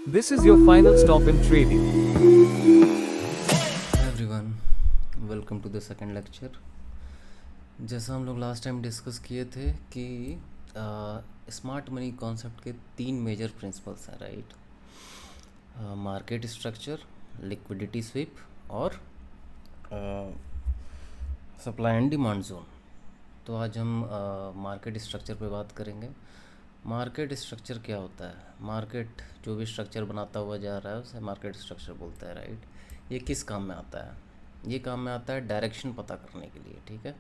This is your final stop in trading. Everyone, welcome to the second lecture. जैसा हम लोग last time discuss किए थे कि स्मार्ट मनी कॉन्सेप्ट के 3 मेजर प्रिंसिपल्स हैं, right. Market structure, liquidity SVEEP और सप्लाई एंड डिमांड जोन। तो आज हम मार्केट स्ट्रक्चर पे बात करेंगे। मार्केट स्ट्रक्चर क्या होता है? मार्केट जो भी स्ट्रक्चर बनाता हुआ जा रहा है उसे मार्केट स्ट्रक्चर बोलता है, राइट। ये किस काम में आता है? ये काम में आता है डायरेक्शन पता करने के लिए, ठीक है।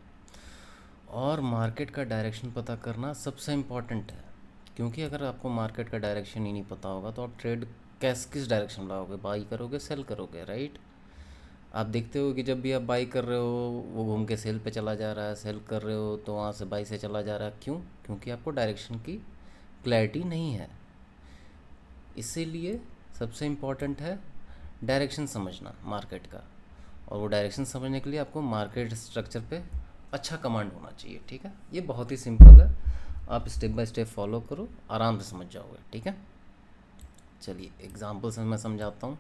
और मार्केट का डायरेक्शन पता करना सबसे इम्पॉर्टेंट है, क्योंकि अगर आपको मार्केट का डायरेक्शन ही नहीं पता होगा तो आप ट्रेड किस डायरेक्शन में लाओगे? बाई करोगे, सेल करोगे, राइट। आप देखते हो कि जब भी आप बाई कर रहे हो वो घूम के सेल पे चला जा रहा है, सेल कर रहे हो तो वहाँ से बाई से चला जा रहा है। क्यों? क्योंकि आपको डायरेक्शन की क्लैरिटी नहीं है। इसीलिए सबसे इम्पॉर्टेंट है डायरेक्शन समझना मार्केट का, और वो डायरेक्शन समझने के लिए आपको मार्केट स्ट्रक्चर पे अच्छा कमांड होना चाहिए, ठीक है। ये बहुत ही सिंपल है, आप स्टेप बाय स्टेप फॉलो करो, आराम से समझ जाओगे, ठीक है। चलिए एग्जांपल से मैं समझाता हूँ।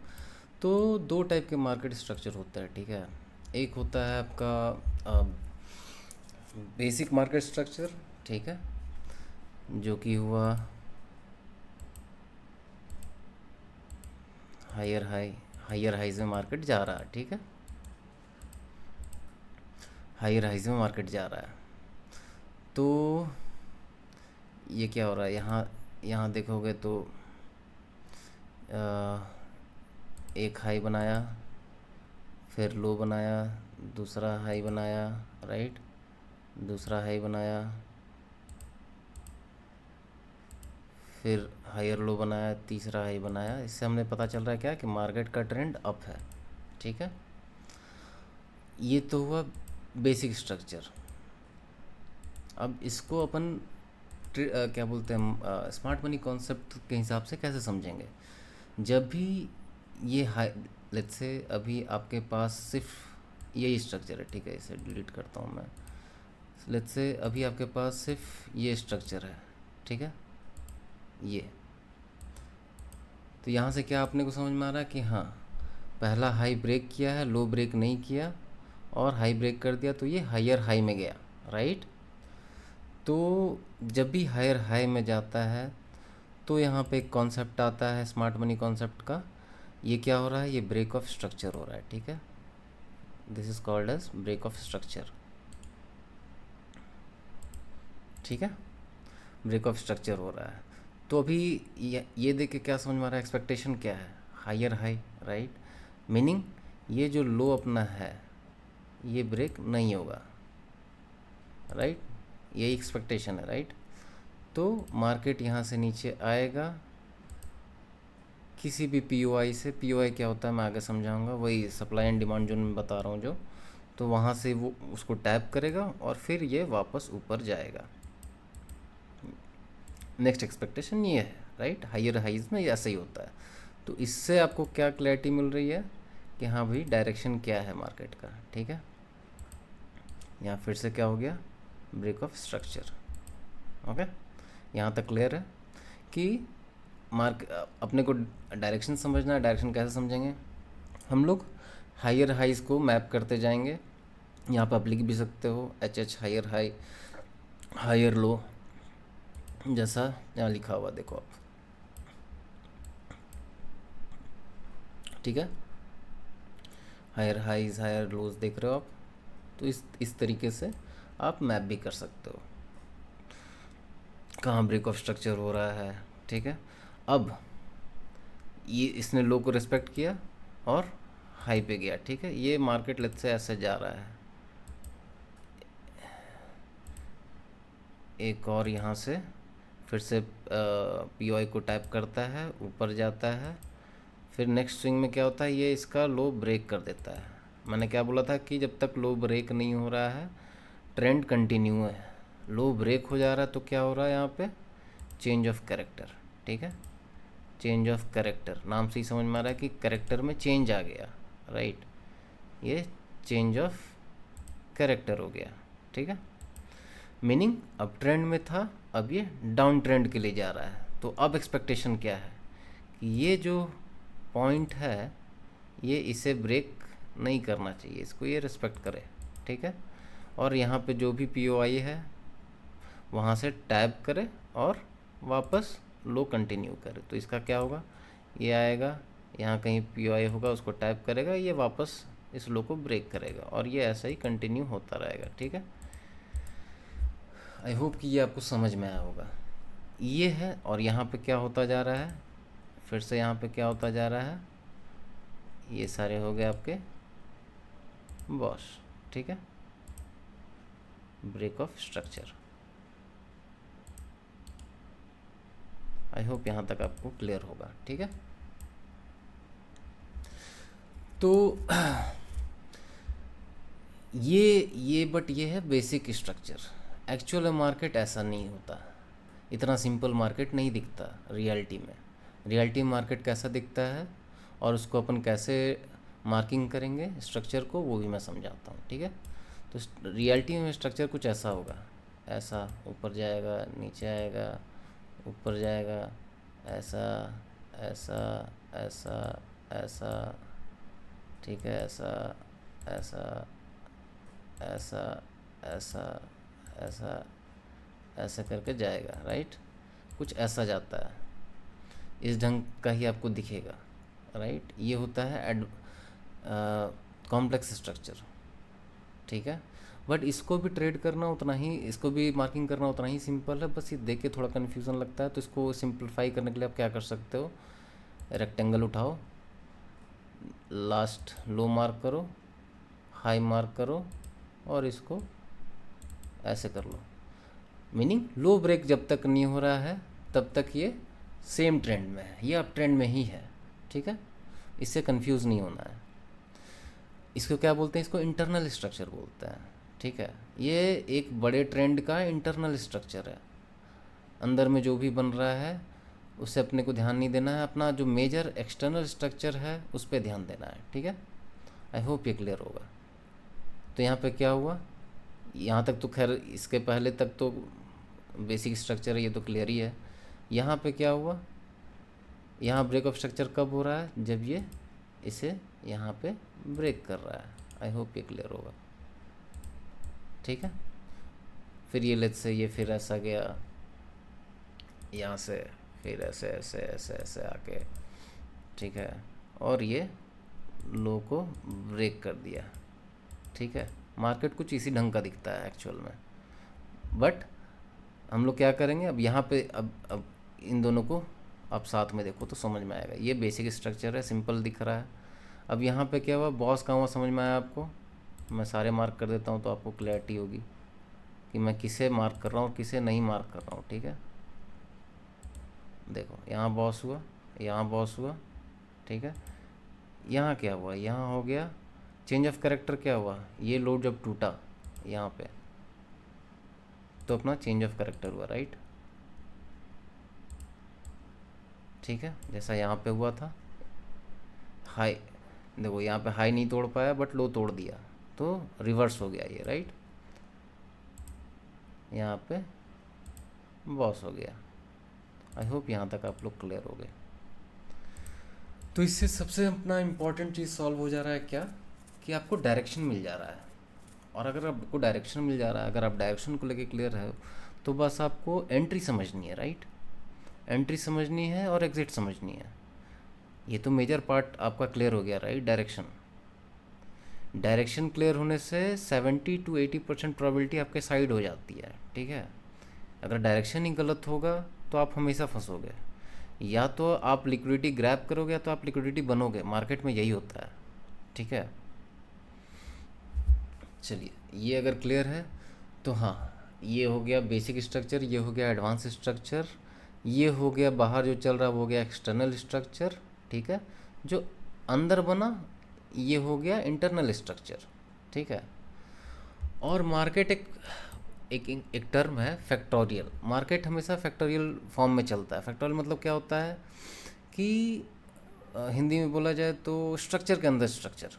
तो 2 टाइप के मार्केट स्ट्रक्चर होता है, ठीक है। एक होता है आपका बेसिक मार्केट स्ट्रक्चर, ठीक है, जो कि हुआ हायर हाइज में मार्केट जा रहा है, ठीक है। हायर हाइज में मार्केट जा रहा है। तो ये क्या हो रहा है? यहाँ देखोगे तो एक हाई बनाया, फिर लो बनाया, दूसरा हाई बनाया, राइट, दूसरा हाई बनाया, फिर हायर लो बनाया, तीसरा हाई बनाया। इससे हमने पता चल रहा है क्या कि मार्केट का ट्रेंड अप है, ठीक है। ये तो हुआ बेसिक स्ट्रक्चर। अब इसको अपन क्या बोलते हैं, स्मार्ट मनी कॉन्सेप्ट के हिसाब से कैसे समझेंगे? जब भी ये हाई, लेट्स से अभी आपके पास सिर्फ यही स्ट्रक्चर है, ठीक है, इसे डिलीट करता हूँ मैं। लेट्स से अभी आपके पास सिर्फ ये स्ट्रक्चर है, ठीक है, ये। तो यहाँ से क्या आपने को समझ में आ रहा है कि हाँ, पहला हाई ब्रेक किया है, लो ब्रेक नहीं किया, और हाई ब्रेक कर दिया तो ये हायर हाई में गया, राइट। तो जब भी हायर हाई में जाता है तो यहाँ पे एक कॉन्सेप्ट आता है स्मार्ट मनी कॉन्सेप्ट का। ये क्या हो रहा है? ये ब्रेक ऑफ स्ट्रक्चर हो रहा है, ठीक है। This is called as break of structure, ठीक है। ब्रेक ऑफ स्ट्रक्चर हो रहा है। तो अभी ये देख के क्या समझ में आ रहा है? एक्सपेक्टेशन क्या है? Higher high, right. मीनिंग ये जो लो अपना है ये ब्रेक नहीं होगा, राइट। यही एक्सपेक्टेशन है, राइट। तो मार्केट यहाँ से नीचे आएगा किसी भी पीओआई से। पीओआई क्या होता है मैं आगे समझाऊंगा, वही सप्लाई एंड डिमांड जोन में बता रहा हूँ जो। तो वहाँ से वो उसको टैप करेगा और फिर ये वापस ऊपर जाएगा। नेक्स्ट एक्सपेक्टेशन ये है, राइट। हायर हाइज में ऐसा ही होता है। तो इससे आपको क्या क्लैरिटी मिल रही है कि हाँ भाई डायरेक्शन क्या है मार्केट का, ठीक है। यहाँ फिर से क्या हो गया? Break of structure, okay. यहाँ तक क्लियर है कि अपने को डायरेक्शन समझना है। डायरेक्शन कैसे समझेंगे? हम लोग हायर हाइज को मैप करते जाएंगे। यहाँ पर आप लिख भी सकते हो H higher high, higher low, जैसा यहाँ लिखा हुआ देखो आप, ठीक है। हायर हाइज हायर लोज देख रहे हो आप। तो इस तरीके से आप मैप भी कर सकते हो कहाँ ब्रेक ऑफ स्ट्रक्चर हो रहा है, ठीक है। अब ये इसने लो को रिस्पेक्ट किया और हाई पे गया, ठीक है। ये मार्केट लेट से ऐसे जा रहा है, एक और यहाँ से फिर से पीओआई को टैप करता है, ऊपर जाता है। फिर नेक्स्ट स्विंग में क्या होता है? ये इसका लो ब्रेक कर देता है। मैंने क्या बोला था कि जब तक लो ब्रेक नहीं हो रहा है ट्रेंड कंटिन्यू है। लो ब्रेक हो जा रहा है तो क्या हो रहा है? यहाँ पे चेंज ऑफ कैरेक्टर, ठीक है। चेंज ऑफ कैरेक्टर, नाम से ही समझ में आ रहा है कि कैरेक्टर में चेंज आ गया, राइट। ये चेंज ऑफ कैरेक्टर हो गया, ठीक है। मीनिंग अब ट्रेंड में था, अब ये डाउन ट्रेंड के लिए जा रहा है। तो अब एक्सपेक्टेशन क्या है कि ये जो पॉइंट है ये इसे ब्रेक नहीं करना चाहिए, इसको ये रिस्पेक्ट करे, ठीक है। और यहाँ पे जो भी POI है वहाँ से टैप करे और वापस लो कंटिन्यू करे। तो इसका क्या होगा, ये आएगा, यहाँ कहीं POI होगा उसको टैप करेगा, ये वापस इस लो को ब्रेक करेगा और ये ऐसा ही कंटिन्यू होता रहेगा, ठीक है। आई होप कि ये आपको समझ में आया होगा। ये है, और यहाँ पे क्या होता जा रहा है, फिर से यहाँ पे क्या होता जा रहा है, ये सारे हो गए आपके बॉस, ठीक है, break of structure. I hope यहाँ तक आपको क्लियर होगा, ठीक है। तो ये है बेसिक स्ट्रक्चर। एक्चुअल मार्केट ऐसा नहीं होता, इतना सिंपल मार्केट नहीं दिखता रियलिटी में। रियलिटी मार्केट कैसा दिखता है और उसको अपन कैसे मार्किंग करेंगे स्ट्रक्चर को, वो भी मैं समझाता हूँ, ठीक है। तो रियलिटी में स्ट्रक्चर कुछ ऐसा होगा, ऐसा ऊपर जाएगा, नीचे आएगा, ऊपर जाएगा, ऐसा ऐसा ऐसा ऐसा, ठीक है, ऐसा ऐसा ऐसा ऐसा ऐसा ऐसा करके जाएगा, राइट। कुछ ऐसा जाता है, इस ढंग का ही आपको दिखेगा, राइट। ये होता है कॉम्प्लेक्स स्ट्रक्चर, ठीक है। बट इसको भी ट्रेड करना उतना ही, इसको भी मार्किंग करना उतना ही सिंपल है। बस ये देख के थोड़ा कन्फ्यूज़न लगता है, तो इसको सिंप्लीफाई करने के लिए आप क्या कर सकते हो, रेक्टेंगल उठाओ, लास्ट लो मार्क करो, हाई मार्क करो और इसको ऐसे कर लो। मीनिंग लो ब्रेक जब तक नहीं हो रहा है तब तक ये सेम ट्रेंड में है, ये अप ट्रेंड में ही है, ठीक है। इससे कंफ्यूज नहीं होना है। इसको क्या बोलते हैं, इसको इंटरनल स्ट्रक्चर बोलते हैं, ठीक है। ये एक बड़े ट्रेंड का इंटरनल स्ट्रक्चर है, अंदर में जो भी बन रहा है उससे अपने को ध्यान नहीं देना है, अपना जो मेजर एक्सटर्नल स्ट्रक्चर है उस पर ध्यान देना है, ठीक है। आई होप ये क्लियर होगा। तो यहाँ पे क्या हुआ, यहाँ तक तो खैर इसके पहले तक तो बेसिक स्ट्रक्चर है, ये तो क्लियर ही है। यहाँ पे क्या हुआ, यहाँ ब्रेक ऑफ स्ट्रक्चर कब हो रहा है, जब ये इसे यहाँ पे ब्रेक कर रहा है। आई होप ये क्लियर होगा, ठीक है। फिर ये लेट्स से ये फिर ऐसा गया यहाँ से, फिर ऐसे ऐसे ऐसे ऐसे आके, ठीक है, और ये लो को ब्रेक कर दिया, ठीक है। मार्केट कुछ इसी ढंग का दिखता है एक्चुअल में। बट हम लोग क्या करेंगे अब यहाँ पे, अब इन दोनों को आप साथ में देखो तो समझ में आएगा। ये बेसिक स्ट्रक्चर है, सिंपल दिख रहा है। अब यहाँ पे क्या हुआ, बॉस कहाँ हुआ, समझ में आया आपको। मैं सारे मार्क कर देता हूँ तो आपको क्लैरिटी होगी कि मैं किसे मार्क कर रहा हूँ, किसे नहीं मार्क कर रहा हूँ, ठीक है। देखो यहाँ बॉस हुआ, यहाँ बॉस हुआ, ठीक है। यहाँ क्या हुआ, यहाँ हो गया चेंज ऑफ कैरेक्टर। क्या हुआ, ये लोड जब टूटा यहाँ पे तो अपना चेंज ऑफ कैरेक्टर हुआ, राइट, ठीक है। जैसा यहाँ पे हुआ था हाई, देखो यहाँ पे हाई नहीं तोड़ पाया बट लो तोड़ दिया तो रिवर्स हो गया ये, राइट। यहाँ पे बॉस हो गया। आई होप यहाँ तक आप लोग क्लियर हो गए। तो इससे सबसे अपना इम्पॉर्टेंट चीज़ सॉल्व हो जा रहा है क्या, कि आपको डायरेक्शन मिल जा रहा है। और अगर आपको डायरेक्शन मिल जा रहा है, अगर आप डायरेक्शन को लेके क्लियर है तो बस आपको एंट्री समझनी है, राइट। एंट्री समझनी है और एग्जिट समझनी है। ये तो मेजर पार्ट आपका क्लियर हो गया, राइट। डायरेक्शन क्लियर होने से 70 to 80% प्रोबेबिलिटी आपके साइड हो जाती है, ठीक है। अगर डायरेक्शन ही गलत होगा तो आप हमेशा फंसोगे, या तो आप लिक्विडिटी ग्रैब करोगे या तो आप लिक्विडिटी बनोगे। मार्केट में यही होता है, ठीक है। चलिए ये अगर क्लियर है तो हाँ, ये हो गया बेसिक स्ट्रक्चर, ये हो गया एडवांस स्ट्रक्चर, ये हो गया बाहर जो चल रहा है वो हो गया एक्सटर्नल स्ट्रक्चर, ठीक है। जो अंदर बना ये हो गया इंटरनल स्ट्रक्चर, ठीक है। और मार्केट एक टर्म है फैक्टोरियल। मार्केट हमेशा फैक्टोरियल फॉर्म में चलता है। फैक्टोरियल मतलब क्या होता है कि हिंदी में बोला जाए तो स्ट्रक्चर के अंदर स्ट्रक्चर।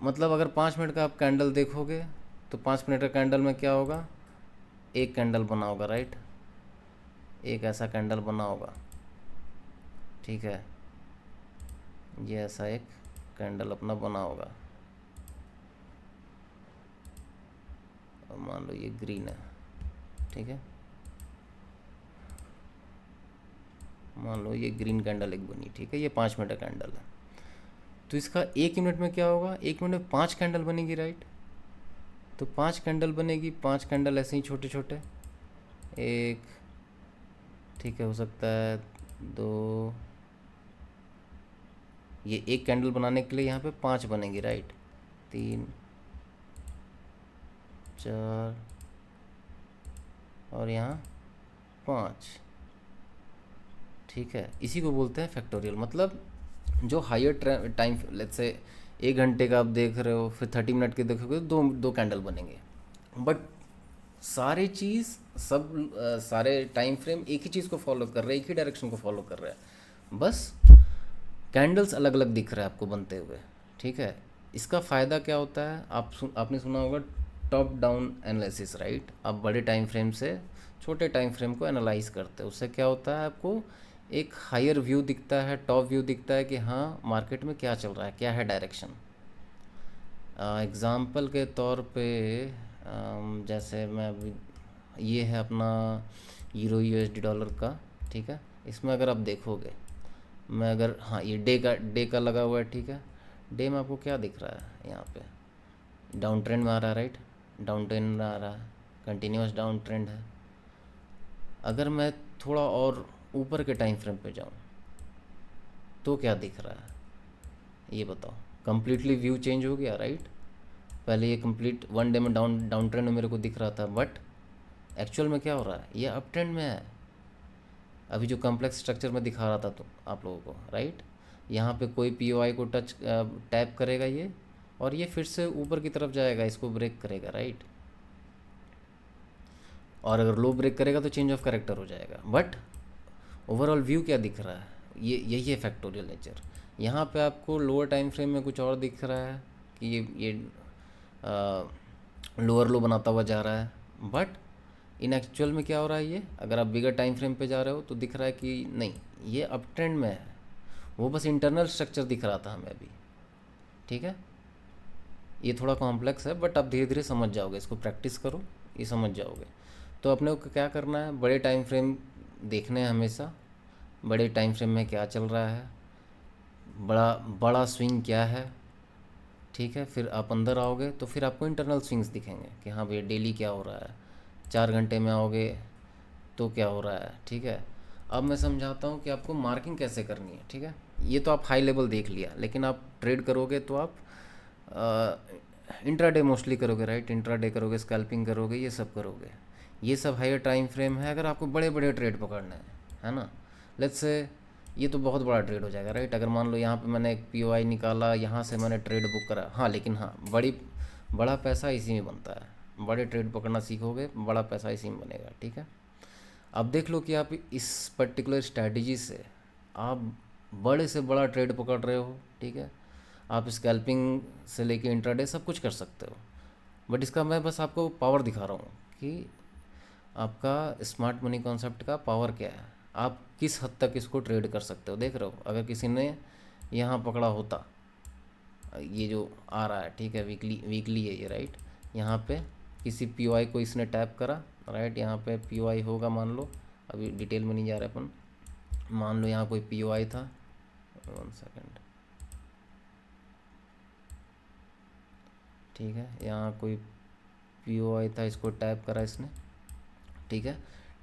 मतलब अगर 5 मिनट का आप कैंडल देखोगे तो 5 मिनट का कैंडल में क्या होगा, एक कैंडल बना होगा, राइट, एक ऐसा कैंडल बना होगा, ठीक है, ये ऐसा एक कैंडल अपना बना होगा, और मान लो ये ग्रीन है, ठीक है, मान लो ये ग्रीन कैंडल एक बनी, ठीक है, ये 5 मिनट का कैंडल है। तो इसका 1 मिनट में क्या होगा, 1 मिनट में 5 कैंडल बनेगी, राइट। तो 5 कैंडल बनेगी, 5 कैंडल ऐसे ही छोटे छोटे, एक, ठीक है, हो सकता है 2, ये एक कैंडल बनाने के लिए यहाँ पे 5 बनेगी, राइट, 3, 4 और यहाँ 5, ठीक है। इसी को बोलते हैं फैक्टोरियल, मतलब जो हायर टाइम, लेट्स से 1 घंटे का आप देख रहे हो, फिर 30 मिनट के देखोगे तो दो दो कैंडल बनेंगे, बट सारे चीज़ सब सारे टाइम फ्रेम एक ही चीज़ को फॉलो कर रहे हैं, एक ही डायरेक्शन को फॉलो कर रहे हैं, बस कैंडल्स अलग अलग दिख रहे हैं आपको बनते हुए, ठीक है। इसका फ़ायदा क्या होता है, आपने सुना होगा टॉप डाउन एनालिसिस, राइट। आप बड़े टाइम फ्रेम से छोटे टाइम फ्रेम को एनालाइज करते हैं, उससे क्या होता है, आपको एक हायर व्यू दिखता है, टॉप व्यू दिखता है कि हाँ मार्केट में क्या चल रहा है, क्या है डायरेक्शन। एग्ज़ाम्पल के तौर पे जैसे मैं अभी, ये है अपना यूरो यूएसडी डॉलर का, ठीक है। इसमें अगर आप देखोगे, मैं अगर, हाँ ये डे का लगा हुआ है, ठीक है। डे में आपको क्या दिख रहा है, यहाँ पे डाउन ट्रेंड में आ रहा है, राइट, डाउन ट्रेंड में आ रहा है, कंटिन्यूस डाउन ट्रेंड है। अगर मैं थोड़ा और ऊपर के टाइम फ्रेम पे जाऊँ तो क्या दिख रहा है, ये बताओ। कंप्लीटली व्यू चेंज हो गया, राइट। पहले ये कंप्लीट 1 डे में डाउन ट्रेंड में मेरे को दिख रहा था, बट एक्चुअल में क्या हो रहा है, ये अप ट्रेंड में है। अभी जो कॉम्प्लेक्स स्ट्रक्चर में दिखा रहा था तो आप लोगों को, राइट, यहाँ पे कोई पीओआई को टैप करेगा ये, और ये फिर से ऊपर की तरफ जाएगा, इसको ब्रेक करेगा, राइट। और अगर लो ब्रेक करेगा तो चेंज ऑफ कैरेक्टर हो जाएगा, बट ओवरऑल व्यू क्या दिख रहा है, ये यही है फैक्टोरियल नेचर। यहाँ पे आपको लोअर टाइम फ्रेम में कुछ और दिख रहा है कि ये लोअर लो बनाता हुआ जा रहा है, बट इन एक्चुअल में क्या हो रहा है, ये अगर आप बिगर टाइम फ्रेम पे जा रहे हो तो दिख रहा है कि नहीं, ये अप ट्रेंड में है। वो बस इंटरनल स्ट्रक्चर दिख रहा था हमें अभी, ठीक है। ये थोड़ा कॉम्प्लेक्स है, बट आप धीरे धीरे समझ जाओगे, इसको प्रैक्टिस करो, ये समझ जाओगे। तो अपने को क्या करना है, बड़े टाइम फ्रेम देखने हैं हमेशा, बड़े टाइम फ्रेम में क्या चल रहा है, बड़ा बड़ा स्विंग क्या है, ठीक है। फिर आप अंदर आओगे तो फिर आपको इंटरनल स्विंग्स दिखेंगे कि हाँ भैया डेली क्या हो रहा है, 4 घंटे में आओगे तो क्या हो रहा है, ठीक है। अब मैं समझाता हूँ कि आपको मार्किंग कैसे करनी है, ठीक है। ये तो आप हाई लेवल देख लिया, लेकिन आप ट्रेड करोगे तो आप इंट्राडे मोस्टली करोगे, राइट, इंट्राडे करोगे, स्कैल्पिंग करोगे, ये सब करोगे। ये सब हायर टाइम फ्रेम है अगर आपको बड़े बड़े ट्रेड पकड़ने हैं, है ना। लेट्स से ये तो बहुत बड़ा ट्रेड हो जाएगा, राइट। अगर मान लो यहाँ पे मैंने एक पीओआई निकाला, यहाँ से मैंने ट्रेड बुक करा, हाँ, लेकिन हाँ बड़ा पैसा इसी में बनता है। बड़े ट्रेड पकड़ना सीखोगे, बड़ा पैसा इसी में बनेगा, ठीक है। अब देख लो कि आप इस पर्टिकुलर स्ट्रैटेजी से आप बड़े से बड़ा ट्रेड पकड़ रहे हो, ठीक है। आप स्कैल्पिंग से लेके इंट्राडे सब कुछ कर सकते हो, बट इसका मैं बस आपको पावर दिखा रहा हूँ कि आपका स्मार्ट मनी कॉन्सेप्ट का पावर क्या है, आप किस हद तक इसको ट्रेड कर सकते हो। देख रहे हो, अगर किसी ने यहाँ पकड़ा होता, ये जो आ रहा है, ठीक है, वीकली है ये, राइट। यहाँ पे किसी पीओआई को इसने टैप करा, राइट, यहाँ पे पीओआई होगा, मान लो, अभी डिटेल में नहीं जा रहे अपन, मान लो यहाँ कोई पीओआई था, 1 सेकेंड, ठीक है, यहाँ कोई पीओआई था, इसको टैप करा इसने, ठीक है।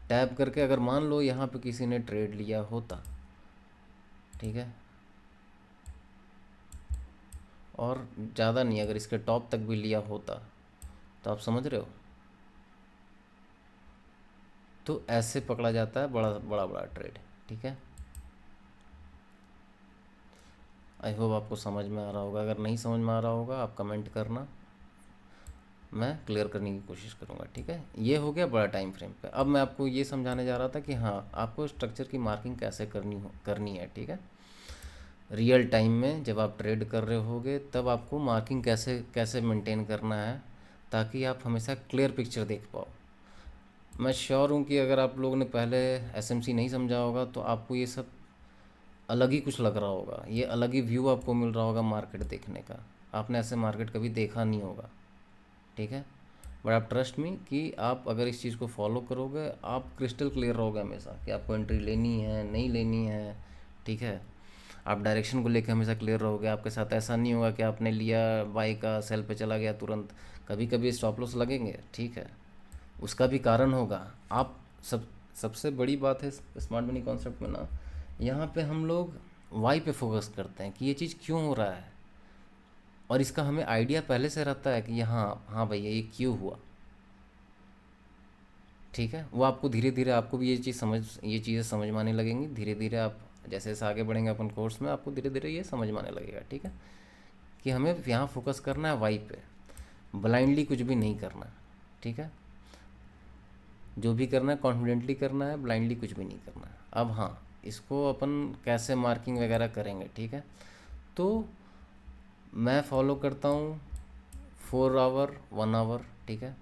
टैप करके अगर मान लो यहाँ पे किसी ने ट्रेड लिया होता, ठीक है, और ज़्यादा नहीं, अगर इसके टॉप तक भी लिया होता, तो आप समझ रहे हो, तो ऐसे पकड़ा जाता है बड़ा बड़ा बड़ा ट्रेड, ठीक है। आई होप आपको समझ में आ रहा होगा, अगर नहीं समझ में आ रहा होगा आप कमेंट करना, मैं क्लियर करने की कोशिश करूँगा, ठीक है। ये हो गया बड़ा टाइम फ्रेम पे। अब मैं आपको ये समझाने जा रहा था कि हाँ आपको स्ट्रक्चर की मार्किंग कैसे करनी है, ठीक है। रियल टाइम में जब आप ट्रेड कर रहे होगे तब आपको मार्किंग कैसे कैसे मेंटेन करना है, ताकि आप हमेशा क्लियर पिक्चर देख पाओ। मैं श्योर हूँ कि अगर आप लोगों ने पहले एसएमसी नहीं समझा होगा तो आपको ये सब अलग ही कुछ लग रहा होगा, ये अलग ही व्यू आपको मिल रहा होगा मार्केट देखने का। आपने ऐसे मार्केट कभी देखा नहीं होगा, ठीक है। बट आप ट्रस्ट मी कि आप अगर इस चीज़ को फॉलो करोगे आप क्रिस्टल क्लियर रहोगे हमेशा कि आपको एंट्री लेनी है नहीं लेनी है, ठीक है। आप डायरेक्शन को लेकर हमेशा क्लियर रहोगे। आपके साथ ऐसा नहीं होगा कि आपने लिया बाई का सेल पे चला गया तुरंत। कभी कभी स्टॉप लॉस लगेंगे, ठीक है, उसका भी कारण होगा। आप सबसे बड़ी बात है स्मार्ट मनी कॉन्सेप्ट में ना, यहाँ पे हम लोग वाई पे फोकस करते हैं कि ये चीज़ क्यों हो रहा है, और इसका हमें आइडिया पहले से रहता है कि हाँ हाँ भैया ये क्यों हुआ, ठीक है। वो आपको धीरे धीरे आपको भी ये चीज़ें समझ में आने लगेंगी। धीरे धीरे आप जैसे जैसे आगे बढ़ेंगे अपन कोर्स में, आपको धीरे धीरे ये समझ में आने लगेगा, ठीक है, कि हमें यहाँ फोकस करना है वाई पे, ब्लाइंडली कुछ भी नहीं करना, ठीक है। जो भी करना है कॉन्फिडेंटली करना है, ब्लाइंडली कुछ भी नहीं करना है। अब हाँ, इसको अपन कैसे मार्किंग वगैरह करेंगे, ठीक है। तो मैं फॉलो करता हूँ 4 आवर 1 आवर, ठीक है,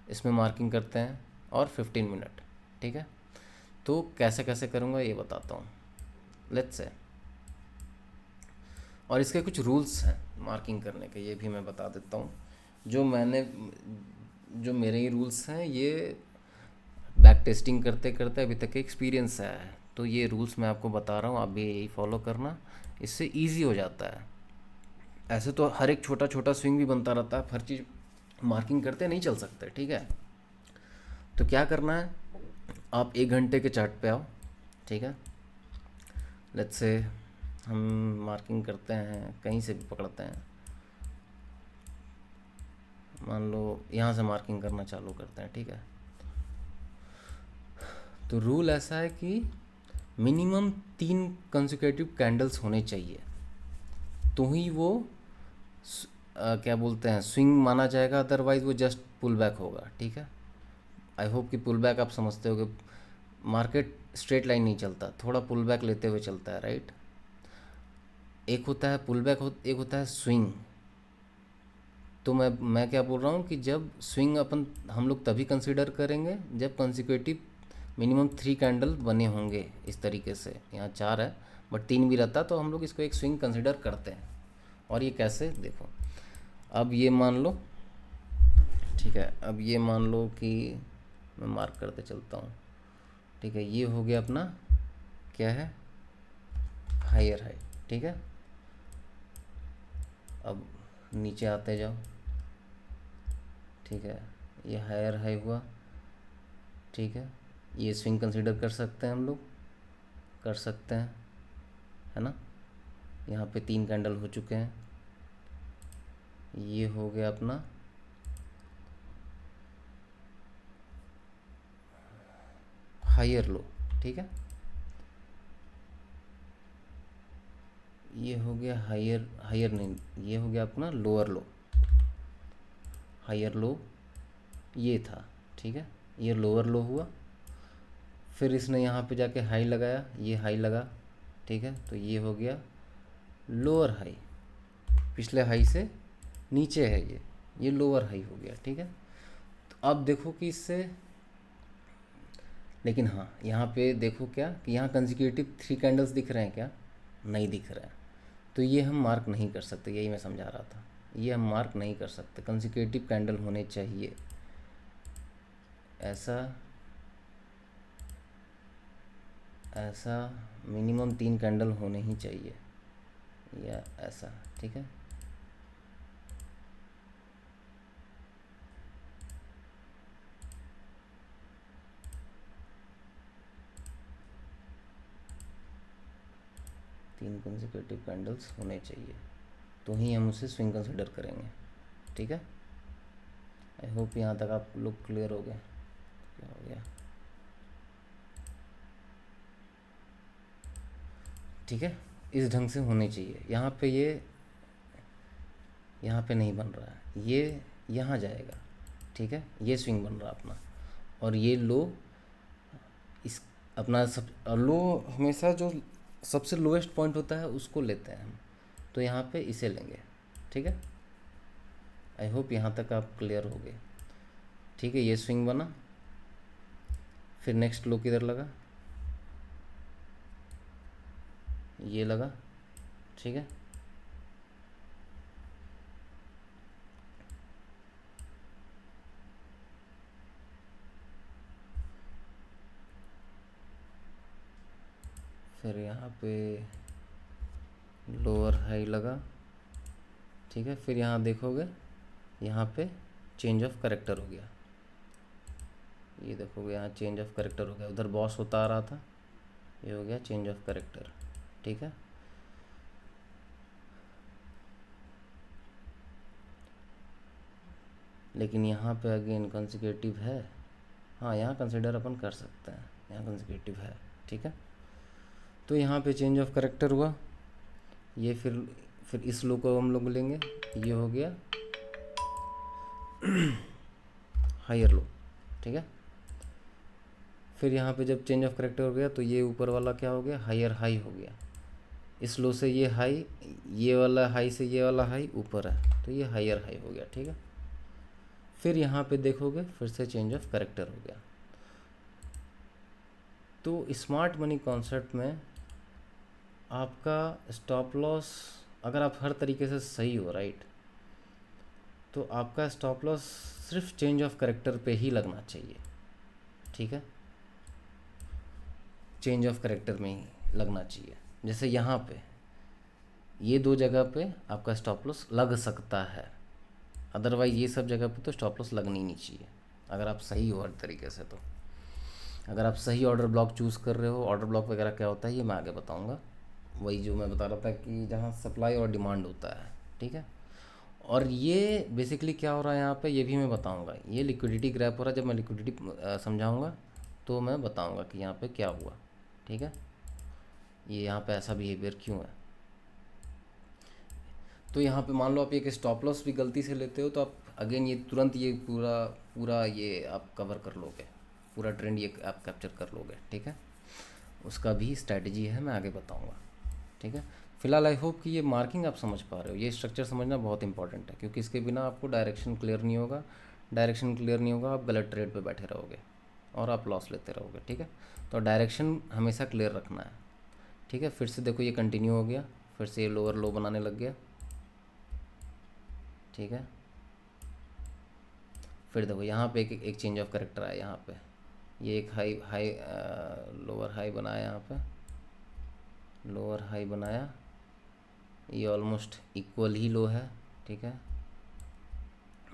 इसमें मार्किंग करते हैं, और 15 मिनट, ठीक है। तो कैसे कैसे करूँगा ये बताता हूँ, लेट्स से। और इसके कुछ रूल्स हैं मार्किंग करने के, ये भी मैं बता देता हूँ। जो मेरे ही रूल्स हैं, ये बैक टेस्टिंग करते करते अभी तक एक्सपीरियंस आया है, तो ये रूल्स मैं आपको बता रहा हूँ, आप भी यही फॉलो करना, इससे ईजी हो जाता है। ऐसे तो हर एक छोटा छोटा स्विंग भी बनता रहता है, हर चीज़ मार्किंग करते नहीं चल सकते, ठीक है। तो क्या करना है, आप 1 घंटे के चार्ट पे आओ, ठीक है। लेट्स से हम मार्किंग करते हैं, कहीं से भी पकड़ते हैं, मान लो यहाँ से मार्किंग करना चालू करते हैं, ठीक है। तो रूल ऐसा है कि मिनिमम 3 कंसेक्यूटिव कैंडल्स होने चाहिए, तो ही वो क्या बोलते हैं स्विंग माना जाएगा, अदरवाइज वो जस्ट पुल बैक होगा, ठीक है। आई होप कि पुल बैक आप समझते हो कि मार्केट स्ट्रेट लाइन नहीं चलता, थोड़ा पुल बैक लेते हुए चलता है, राइट। एक होता है पुल बैक, एक होता है स्विंग। तो मैं क्या बोल रहा हूँ कि जब स्विंग हम लोग तभी कंसिडर करेंगे जब कंसेक्यूटिव मिनिमम 3 कैंडल बने होंगे, इस तरीके से। यहाँ 4 है बट 3 भी रहता तो हम लोग इसको एक स्विंग कंसिडर करते हैं। और ये कैसे, देखो, अब ये मान लो, ठीक है, अब ये मान लो कि मैं मार्क करते चलता हूँ, ठीक है। ये हो गया अपना क्या है, हायर हाई, ठीक है। अब नीचे आते जाओ, ठीक है, ये हायर हाई हुआ, ठीक है। ये स्विंग कंसीडर कर सकते हैं हम लोग, कर सकते हैं, है ना। यहाँ पे 3 कैंडल हो चुके हैं, ये हो गया अपना हायर लो, ठीक है। ये हो गया हायर, हायर नहीं, ये हो गया अपना लोअर लो, हायर लो ये था, ठीक है। ये लोअर लो हुआ, फिर इसने यहाँ पे जाके हाई लगाया, ये हाई लगा, ठीक है। तो ये हो गया लोअर हाई, पिछले हाई से नीचे है ये लोअर हाई हो गया, ठीक है। तो अब देखो कि इससे, लेकिन हाँ यहाँ पे देखो क्या कि यहाँ कंसेक्यूटिव 3 कैंडल्स दिख रहे हैं क्या, नहीं दिख रहे हैं। तो ये हम मार्क नहीं कर सकते, यही मैं समझा रहा था, ये हम मार्क नहीं कर सकते, कंसेक्यूटिव कैंडल होने चाहिए। ऐसा मिनिमम 3 कैंडल होने ही चाहिए, या ऐसा, ठीक है। तीन कंसेक्यूटिव कैंडल्स होने चाहिए, तो ही हम उसे स्विंग कंसिडर करेंगे, ठीक है। आई होप यहाँ तक आप लोग क्लियर हो गए। क्या हो गया, ठीक है, इस ढंग से होने चाहिए। यहाँ पे यहाँ पे नहीं बन रहा है, ये यहाँ जाएगा, ठीक है, ये स्विंग बन रहा अपना। और ये लो, इस अपना सब लो हमेशा जो सबसे लोएस्ट पॉइंट होता है उसको लेते हैं हम, तो यहाँ पे इसे लेंगे, ठीक है। आई होप यहाँ तक आप क्लियर हो गए। ठीक है, ये स्विंग बना, फिर नेक्स्ट लो किधर लगा, ये लगा, ठीक है। फिर यहाँ पे लोअर हाई लगा, ठीक है। फिर यहाँ देखोगे, यहाँ पे चेंज ऑफ करेक्टर हो गया, ये देखोगे यहाँ चेंज ऑफ करेक्टर हो गया, उधर बॉस होता आ रहा था, ये हो गया चेंज ऑफ करेक्टर, ठीक है। लेकिन यहाँ पे अगेन कंसेक्यूटिव है, हाँ यहाँ कंसिडर अपन कर सकते हैं, यहाँ कंसेक्यूटिव है, ठीक है। तो यहाँ पे चेंज ऑफ करेक्टर हुआ, ये फिर इस लो को हम लोग लेंगे, ये हो गया हायर लो, ठीक है। फिर यहाँ पे जब चेंज ऑफ करेक्टर हो गया तो ये ऊपर वाला क्या हो गया, हायर हाई हो गया। इस लो से ये हाई, ये वाला हाई से ये वाला हाई ऊपर है, तो ये हायर हाई हो गया, ठीक है। फिर यहाँ पे देखोगे फिर से चेंज ऑफ करेक्टर हो गया। तो स्मार्ट मनी कॉन्सेप्ट में आपका स्टॉप लॉस, अगर आप हर तरीके से सही हो, राइट, तो आपका स्टॉप लॉस सिर्फ चेंज ऑफ करेक्टर पे ही लगना चाहिए, ठीक है। चेंज ऑफ करेक्टर में ही लगना चाहिए। जैसे यहाँ पे ये दो जगह पे आपका स्टॉप लॉस लग सकता है, अदरवाइज ये सब जगह पे तो स्टॉप लॉस लगनी नहीं चाहिए, अगर आप सही हो हर तरीके से। तो अगर आप सही ऑर्डर ब्लॉक चूज़ कर रहे हो, ऑर्डर ब्लॉक वगैरह क्या होता है ये मैं आगे बताऊँगा, वही जो मैं बता रहा था कि जहाँ सप्लाई और डिमांड होता है, ठीक है। और ये बेसिकली क्या हो रहा है यहाँ पे, ये भी मैं बताऊँगा। ये लिक्विडिटी ग्रैप हो रहा है, जब मैं लिक्विडिटी समझाऊँगा तो मैं बताऊँगा कि यहाँ पे क्या हुआ, ठीक है, ये यहाँ पे ऐसा बिहेवियर क्यों है। तो यहाँ पे मान लो आप एक स्टॉप लॉस भी गलती से लेते हो तो आप अगेन ये तुरंत ये पूरा पूरा ये आप कवर कर लोगे, पूरा ट्रेंड ये आप कैप्चर कर लोगे, ठीक है। उसका भी स्ट्रैटेजी है, मैं आगे बताऊँगा, ठीक है। फिलहाल आई होप कि ये मार्किंग आप समझ पा रहे हो, ये स्ट्रक्चर समझना बहुत इंपॉर्टेंट है, क्योंकि इसके बिना आपको डायरेक्शन क्लियर नहीं होगा, डायरेक्शन क्लियर नहीं होगा, आप गलत ट्रेड पे बैठे रहोगे और आप लॉस लेते रहोगे, ठीक है। तो डायरेक्शन हमेशा क्लियर रखना है, ठीक है। फिर से देखो ये कंटिन्यू हो गया, फिर से ये लोअर लो बनाने लग गया, ठीक है। फिर देखो यहाँ पे एक चेंज ऑफ करेक्टर आया, यहाँ पे ये एक हाई लोअर हाई बनाया, यहाँ पे लोअर हाई बनाया, ये ऑलमोस्ट इक्वल ही लो है, ठीक है।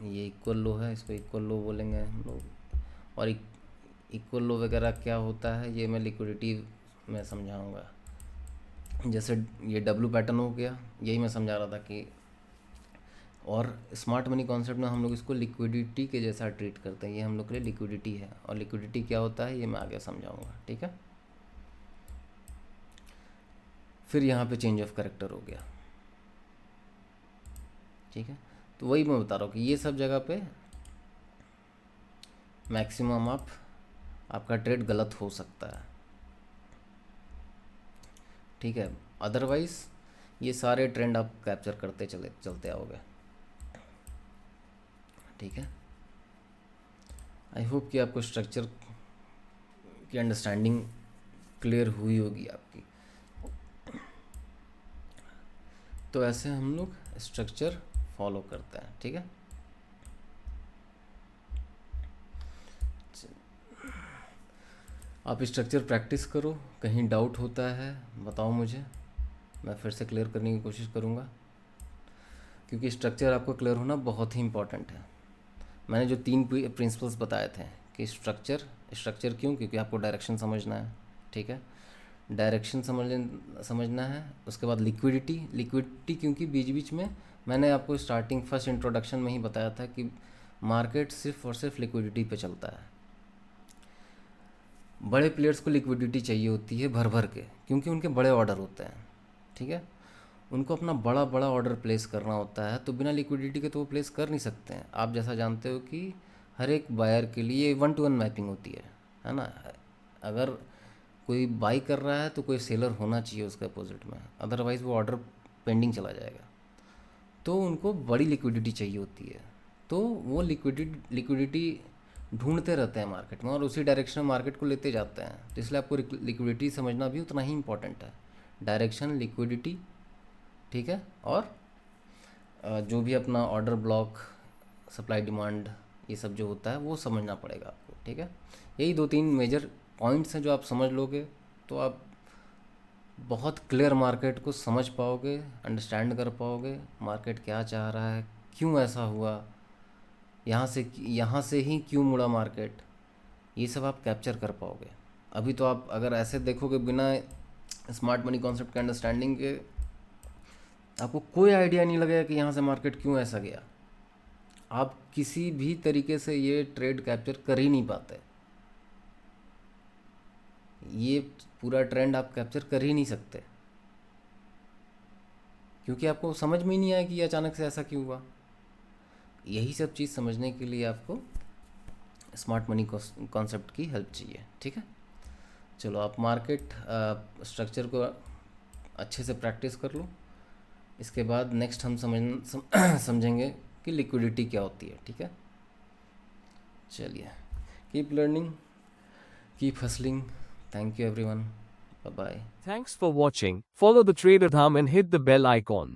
ये इक्वल लो है, इसको इक्वल लो बोलेंगे हम लोग। और इक्वल लो वगैरह क्या होता है ये मैं लिक्विडिटी में समझाऊंगा। जैसे ये डब्लू पैटर्न हो गया, यही मैं समझा रहा था कि, और स्मार्ट मनी कॉन्सेप्ट में हम लोग इसको लिक्विडिटी के जैसा ट्रीट करते हैं, ये हम लोग के लिए लिक्विडिटी है, और लिक्विडिटी क्या होता है ये मैं आगे समझाऊंगा, ठीक है। फिर यहाँ पे चेंज ऑफ करेक्टर हो गया, ठीक है। तो वही मैं बता रहा हूँ कि ये सब जगह पे मैक्सिमम आपका ट्रेड गलत हो सकता है, ठीक है। अदरवाइज़ ये सारे ट्रेंड आप कैप्चर करते चलते आओगे, ठीक है। आई होप कि आपको स्ट्रक्चर की अंडरस्टैंडिंग क्लियर हुई होगी आपकी। तो ऐसे हम लोग स्ट्रक्चर फॉलो करते हैं, ठीक है। आप स्ट्रक्चर प्रैक्टिस करो, कहीं डाउट होता है बताओ मुझे, मैं फिर से क्लियर करने की कोशिश करूँगा, क्योंकि स्ट्रक्चर आपको क्लियर होना बहुत ही इम्पॉर्टेंट है। मैंने जो 3 प्रिंसिपल्स बताए थे कि स्ट्रक्चर क्यों, क्योंकि आपको डायरेक्शन समझना है, ठीक है। डायरेक्शन समझना है, उसके बाद लिक्विडिटी क्योंकि बीच बीच में मैंने आपको स्टार्टिंग फर्स्ट इंट्रोडक्शन में ही बताया था कि मार्केट सिर्फ और सिर्फ लिक्विडिटी पे चलता है। बड़े प्लेयर्स को लिक्विडिटी चाहिए होती है भर भर के, क्योंकि उनके बड़े ऑर्डर होते हैं, ठीक है। उनको अपना बड़ा बड़ा ऑर्डर प्लेस करना होता है, तो बिना लिक्विडिटी के तो वो प्लेस कर नहीं सकते हैं। आप जैसा जानते हो कि हर एक बायर के लिए 1-to-1 मैपिंग होती है ना। अगर कोई बाई कर रहा है तो कोई सेलर होना चाहिए उसके अपोजिट में, अदरवाइज़ वो ऑर्डर पेंडिंग चला जाएगा। तो उनको बड़ी लिक्विडिटी चाहिए होती है, तो वो लिक्विडिटी ढूंढते रहते हैं मार्केट में और उसी डायरेक्शन में मार्केट को लेते जाते हैं। तो इसलिए आपको लिक्विडिटी समझना भी उतना ही इम्पोर्टेंट है। डायरेक्शन, लिक्विडिटी, ठीक है, और जो भी अपना ऑर्डर ब्लॉक, सप्लाई डिमांड, ये सब जो होता है वो समझना पड़ेगा आपको, ठीक है। यही 2-3 मेजर पॉइंट्स हैं जो आप समझ लोगे तो आप बहुत क्लियर मार्केट को समझ पाओगे, अंडरस्टैंड कर पाओगे, मार्केट क्या चाह रहा है, क्यों ऐसा हुआ, यहाँ से ही क्यों मुड़ा मार्केट, ये सब आप कैप्चर कर पाओगे। अभी तो आप अगर ऐसे देखोगे बिना स्मार्ट मनी कॉन्सेप्ट के अंडरस्टैंडिंग के, आपको कोई आइडिया नहीं लगेगा कि यहाँ से मार्केट क्यों ऐसा गया। आप किसी भी तरीके से ये ट्रेड कैप्चर कर ही नहीं पाते, ये पूरा ट्रेंड आप कैप्चर कर ही नहीं सकते, क्योंकि आपको समझ में ही नहीं आया कि ये अचानक से ऐसा क्यों हुआ। यही सब चीज़ समझने के लिए आपको स्मार्ट मनी कॉन्सेप्ट की हेल्प चाहिए, ठीक है। चलो आप मार्केट स्ट्रक्चर को अच्छे से प्रैक्टिस कर लो। इसके बाद नेक्स्ट हम समझेंगे कि लिक्विडिटी क्या होती है, ठीक है। चलिए, keep learning, keep hustling. Thank you everyone, bye bye. Thanks for watching. Follow the Trader Dham and hit the bell icon.